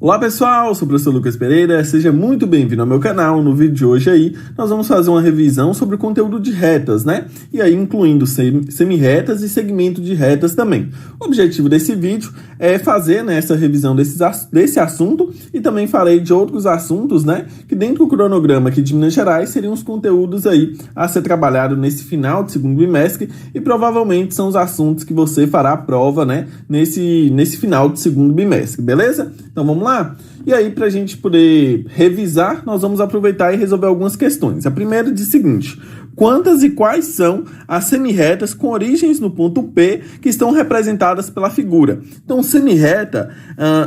Olá pessoal, sou o professor Lucas Pereira, seja muito bem-vindo ao meu canal. No vídeo de hoje aí, nós vamos fazer uma revisão sobre o conteúdo de retas, né? E aí incluindo semi-retas e segmento de retas também. O objetivo desse vídeo é fazer, né, essa revisão desse assunto e também farei de outros assuntos, né? Que dentro do cronograma aqui de Minas Gerais seriam os conteúdos aí a ser trabalhado nesse final de segundo bimestre e provavelmente são os assuntos que você fará a prova, né? Nesse final de segundo bimestre, beleza? Então vamos lá? E aí, para a gente poder revisar, nós vamos aproveitar e resolver algumas questões. A primeira diz o seguinte: quantas e quais são as semirretas com origens no ponto P que estão representadas pela figura? Então, semirreta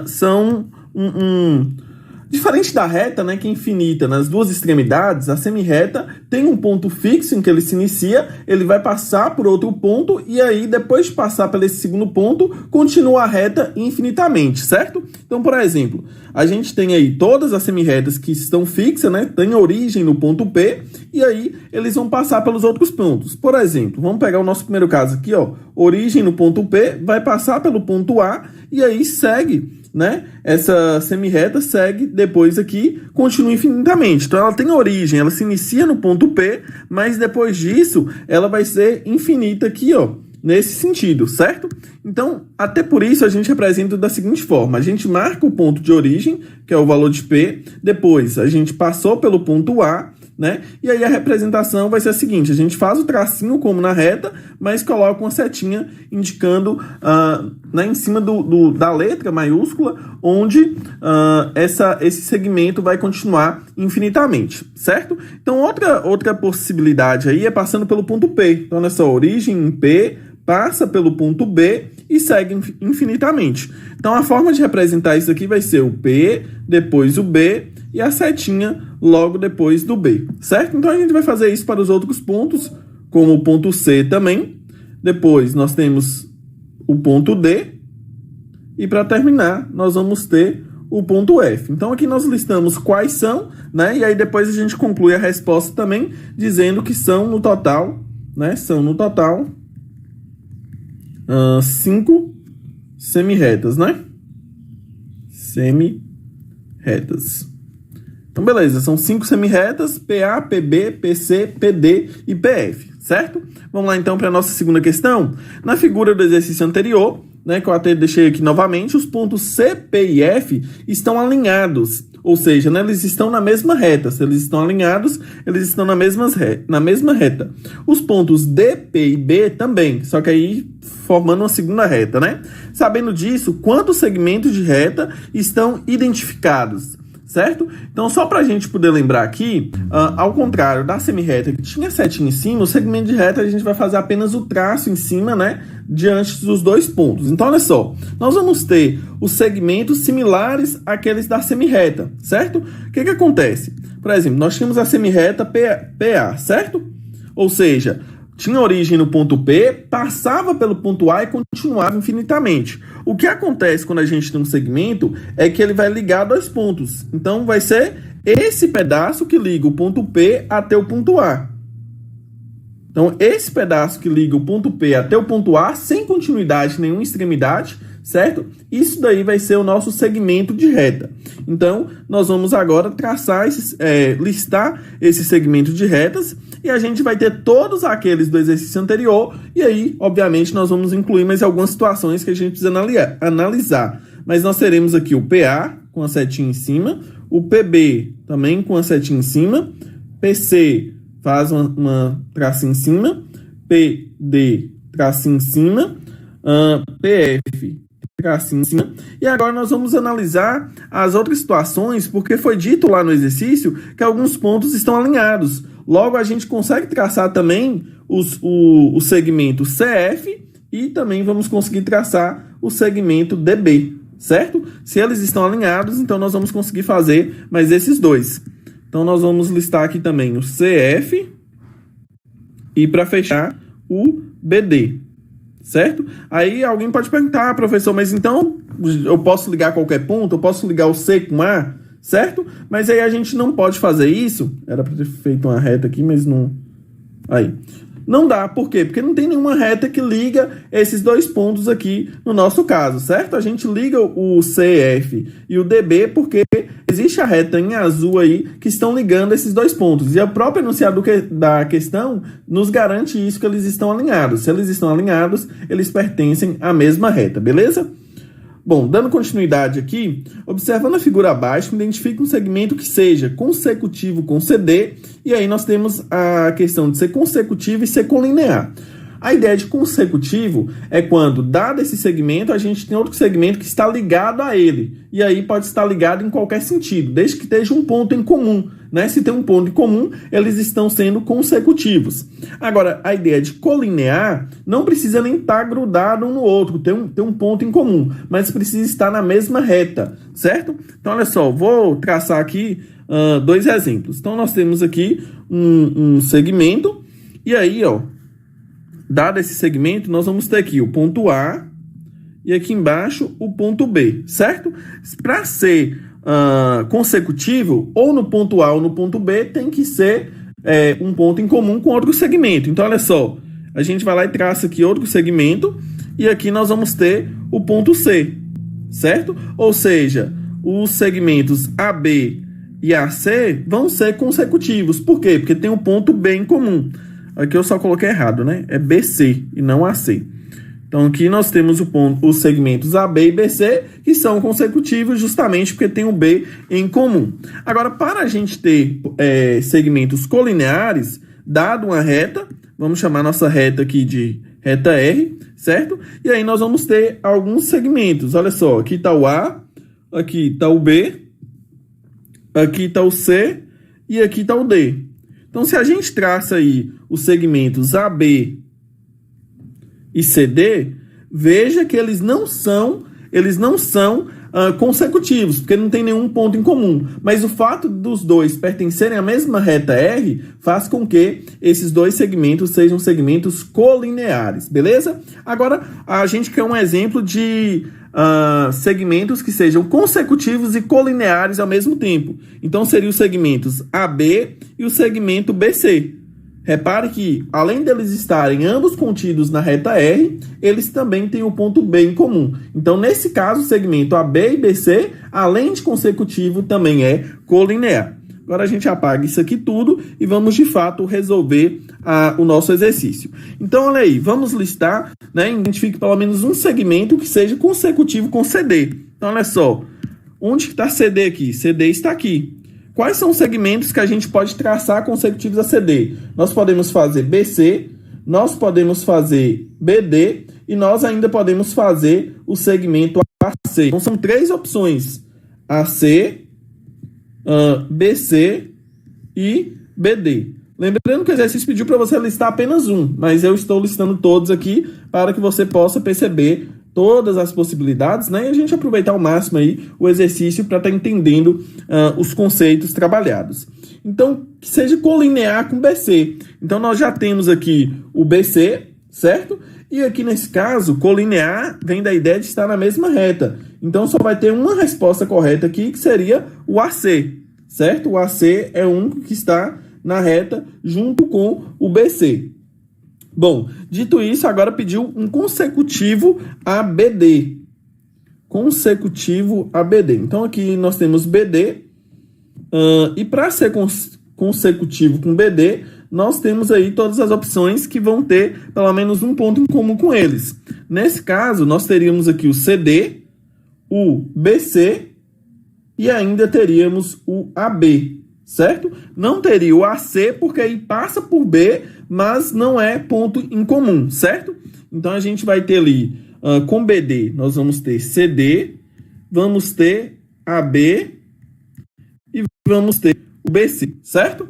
são diferente da reta, né, que é infinita nas duas extremidades. A semirreta tem um ponto fixo em que ele se inicia, ele vai passar por outro ponto e aí, depois de passar por esse segundo ponto, continua a reta infinitamente, certo? Então, por exemplo, a gente tem aí todas as semirretas que estão fixas, né, tem origem no ponto P e aí eles vão passar pelos outros pontos. Por exemplo, vamos pegar o nosso primeiro caso aqui, ó, origem no ponto P, vai passar pelo ponto A e aí segue, né? Essa semirreta segue depois aqui, continua infinitamente. Então ela tem origem, ela se inicia no ponto P, mas depois disso ela vai ser infinita aqui, ó, nesse sentido, certo? Então, até por isso a gente representa da seguinte forma: a gente marca o ponto de origem, que é o valor de P, depois a gente passou pelo ponto A, né? E aí a representação vai ser a seguinte: a gente faz o tracinho como na reta, mas coloca uma setinha indicando né, em cima da letra maiúscula, onde esse segmento vai continuar infinitamente, certo? Então outra possibilidade aí é passando pelo ponto P. Então nessa origem em P, passa pelo ponto B e segue infinitamente. Então a forma de representar isso aqui vai ser o P, depois o B e a setinha logo depois do B, certo? Então a gente vai fazer isso para os outros pontos, como o ponto C também. Depois nós temos o ponto D e para terminar nós vamos ter o ponto F. Então aqui nós listamos quais são, né? E aí depois a gente conclui a resposta também dizendo que são no total, né? São no total 5 semirretas, né? Semirretas. Então, beleza, são 5 semirretas, PA, PB, PC, PD e PF, certo? Vamos lá, então, para a nossa segunda questão. Na figura do exercício anterior, né, que eu até deixei aqui novamente, os pontos C, P e F estão alinhados, ou seja, né, eles estão na mesma reta. Se eles estão alinhados, eles estão na mesma reta. Os pontos D, P e B também, só que aí formando uma segunda reta, né? Sabendo disso, quantos segmentos de reta estão identificados? Certo? Então, só para a gente poder lembrar aqui, ao contrário da semirreta que tinha setinha em cima, o segmento de reta a gente vai fazer apenas o traço em cima, né? Diante dos dois pontos. Então, olha só, nós vamos ter os segmentos similares àqueles da semirreta, certo? O que acontece? Por exemplo, nós tínhamos a semirreta PA, certo? Ou seja, tinha origem no ponto P, passava pelo ponto A e continuava infinitamente. O que acontece quando a gente tem um segmento é que ele vai ligar dois pontos. Então, vai ser esse pedaço que liga o ponto P até o ponto A. Então, esse pedaço que liga o ponto P até o ponto A, sem continuidade em nenhuma extremidade, certo? Isso daí vai ser o nosso segmento de reta. Então, nós vamos agora traçar, listar esse segmento de retas e a gente vai ter todos aqueles do exercício anterior e aí, obviamente, nós vamos incluir mais algumas situações que a gente precisa analisar. Mas nós teremos aqui o PA com a setinha em cima, o PB também com a setinha em cima, PC faz uma tracinha em cima, PD tracinho em cima, PF tracinho em cima. E agora nós vamos analisar as outras situações, porque foi dito lá no exercício que alguns pontos estão alinhados. Logo, a gente consegue traçar também o segmento CF e também vamos conseguir traçar o segmento DB, certo? Se eles estão alinhados, então nós vamos conseguir fazer mais esses dois. Então, nós vamos listar aqui também o CF e, para fechar, o BD, certo? Aí alguém pode perguntar: professor, mas então eu posso ligar qualquer ponto? Eu posso ligar o C com A, certo? Mas aí a gente não pode fazer isso. Era para ter feito uma reta aqui, mas não... Aí. Não dá, por quê? Porque não tem nenhuma reta que liga esses dois pontos aqui no nosso caso, certo? A gente liga o CF e o DB porque existe a reta em azul aí que estão ligando esses dois pontos. E o próprio enunciado da questão nos garante isso, que eles estão alinhados. Se eles estão alinhados, eles pertencem à mesma reta, beleza? Bom, dando continuidade aqui, observando a figura abaixo, identifique um segmento que seja consecutivo com CD, e aí nós temos a questão de ser consecutivo e ser colinear. A ideia de consecutivo é quando, dado esse segmento, a gente tem outro segmento que está ligado a ele. E aí pode estar ligado em qualquer sentido, desde que esteja um ponto em comum. Né? Se tem um ponto em comum, eles estão sendo consecutivos. Agora, a ideia de colinear não precisa nem estar grudado um no outro, tem um ponto em comum, mas precisa estar na mesma reta, certo? Então, olha só, vou traçar aqui dois exemplos. Então, nós temos aqui um segmento, e aí, ó, dado esse segmento, nós vamos ter aqui o ponto A e aqui embaixo o ponto B, certo? Para ser consecutivo, ou no ponto A ou no ponto B, tem que ser um ponto em comum com outro segmento. Então, olha só, a gente vai lá e traça aqui outro segmento, e aqui nós vamos ter o ponto C, certo? Ou seja, os segmentos AB e AC vão ser consecutivos. Por quê? Porque tem um ponto B em comum. Aqui eu só coloquei errado, né? É BC e não AC. Então, aqui nós temos os segmentos AB e BC, que são consecutivos justamente porque tem o B em comum. Agora, para a gente ter segmentos colineares, dado uma reta, vamos chamar nossa reta aqui de reta R, certo? E aí nós vamos ter alguns segmentos. Olha só, aqui está o A, aqui está o B, aqui está o C e aqui está o D. Então, se a gente traça aí os segmentos AB e CD, veja que eles não são consecutivos, porque não tem nenhum ponto em comum. Mas o fato dos dois pertencerem à mesma reta R faz com que esses dois segmentos sejam segmentos colineares, beleza? Agora, a gente quer um exemplo de segmentos que sejam consecutivos e colineares ao mesmo tempo. Então, seriam os segmentos AB e o segmento BC. Repare que, além deles estarem ambos contidos na reta R, eles também têm o ponto B em comum. Então, nesse caso, o segmento AB e BC, além de consecutivo, também é colinear. Agora a gente apaga isso aqui tudo e vamos, de fato, resolver o nosso exercício. Então, olha aí, vamos listar, né, identifique pelo menos um segmento que seja consecutivo com CD. Então, olha só, onde está CD aqui? CD está aqui. Quais são os segmentos que a gente pode traçar consecutivos a CD? Nós podemos fazer BC, nós podemos fazer BD e nós ainda podemos fazer o segmento AC. Então, são três opções: AC, BC e BD. Lembrando que o exercício pediu para você listar apenas um, mas eu estou listando todos aqui para que você possa perceber todas as possibilidades, né? E a gente aproveitar ao máximo aí o exercício para estar entendendo os conceitos trabalhados. Então, que seja colinear com BC. Então, nós já temos aqui o BC, certo? E aqui nesse caso, colinear vem da ideia de estar na mesma reta. Então, só vai ter uma resposta correta aqui, que seria o AC, certo? O AC é o único que está na reta junto com o BC. Bom, dito isso, agora pediu um consecutivo ABD. Consecutivo ABD. Então, aqui nós temos BD. E para ser consecutivo com BD, nós temos aí todas as opções que vão ter pelo menos um ponto em comum com eles. Nesse caso, nós teríamos aqui o CD, o BC e ainda teríamos o AB. Certo? Não teria o AC, porque aí passa por B, mas não é ponto em comum, certo? Então, a gente vai ter ali, com BD, nós vamos ter CD, vamos ter AB e vamos ter o BC, certo?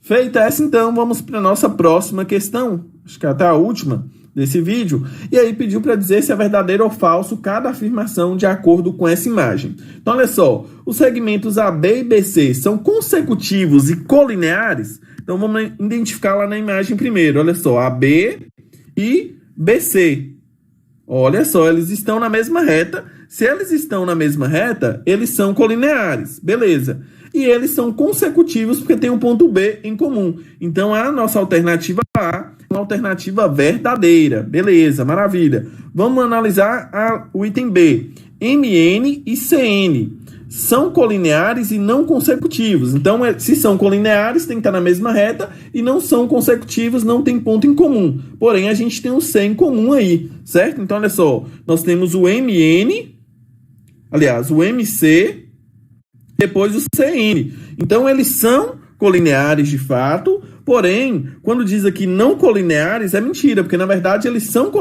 Feita essa, então, vamos para a nossa próxima questão, acho que até a última desse vídeo, e aí pediu para dizer se é verdadeiro ou falso cada afirmação de acordo com essa imagem. Então, olha só, os segmentos AB e BC são consecutivos e colineares? Então, vamos identificar lá na imagem primeiro, olha só, AB e BC. Olha só, eles estão na mesma reta. Se eles estão na mesma reta, eles são colineares, beleza. E eles são consecutivos porque tem um ponto B em comum. Então, a nossa alternativa A uma alternativa verdadeira. Beleza, maravilha. Vamos analisar o item B. MN e CN são colineares e não consecutivos. Então, se são colineares, tem que estar na mesma reta, e não são consecutivos, não tem ponto em comum. Porém, a gente tem um C em comum aí, certo? Então, olha só, nós temos o MN, aliás, o MC, depois o CN. Então, eles são colineares de fato, porém, quando diz aqui não colineares, é mentira, porque na verdade eles são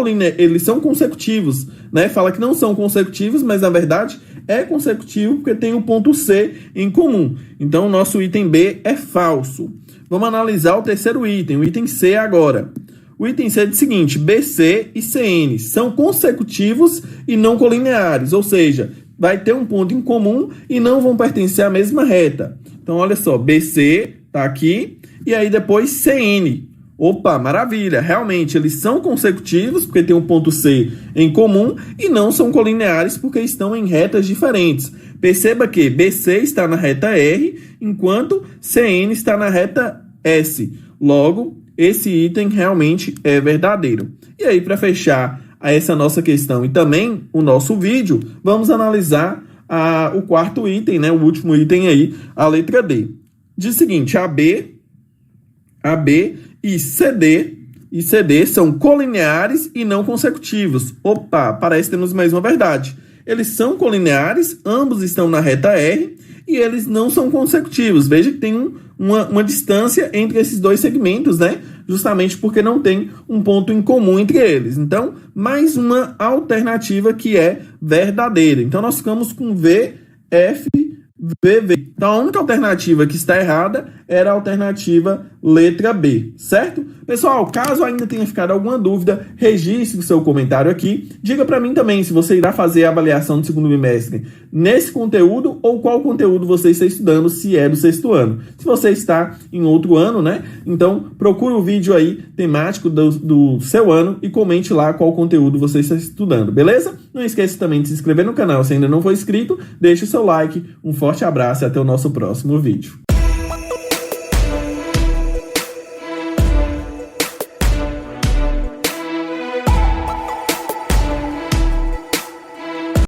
consecutivos, né? Fala que não são consecutivos, mas na verdade é consecutivo porque tem o ponto C em comum. Então, o nosso item B é falso. Vamos analisar o terceiro item, o item C agora. O item C é o seguinte: BC e CN são consecutivos e não colineares, ou seja, vai ter um ponto em comum e não vão pertencer à mesma reta. Então, olha só, BC está aqui, e aí depois CN. Opa, maravilha! Realmente, eles são consecutivos, porque tem um ponto C em comum, e não são colineares, porque estão em retas diferentes. Perceba que BC está na reta R, enquanto CN está na reta S. Logo, esse item realmente é verdadeiro. E aí, para fechar essa nossa questão e também o nosso vídeo, vamos analisar o quarto item, né? O último item aí, a letra D. Diz o seguinte: AB e CD são colineares e não consecutivos. Opa, parece que temos mais uma verdade. Eles são colineares, ambos estão na reta R, e eles não são consecutivos. Veja que tem uma distância entre esses dois segmentos, né? Justamente porque não tem um ponto em comum entre eles. Então, mais uma alternativa que é verdadeira. Então, nós ficamos com V, F, VV. Então, a única alternativa que está errada era a alternativa letra B, certo? Pessoal, caso ainda tenha ficado alguma dúvida, registre o seu comentário aqui. Diga para mim também se você irá fazer a avaliação do segundo bimestre nesse conteúdo ou qual conteúdo você está estudando, se é do sexto ano. Se você está em outro ano, né? Então, procure o vídeo aí temático do seu ano e comente lá qual conteúdo você está estudando, beleza? Não esqueça também de se inscrever no canal se ainda não for inscrito. Deixe o seu like, um forte abraço e até o nosso próximo vídeo.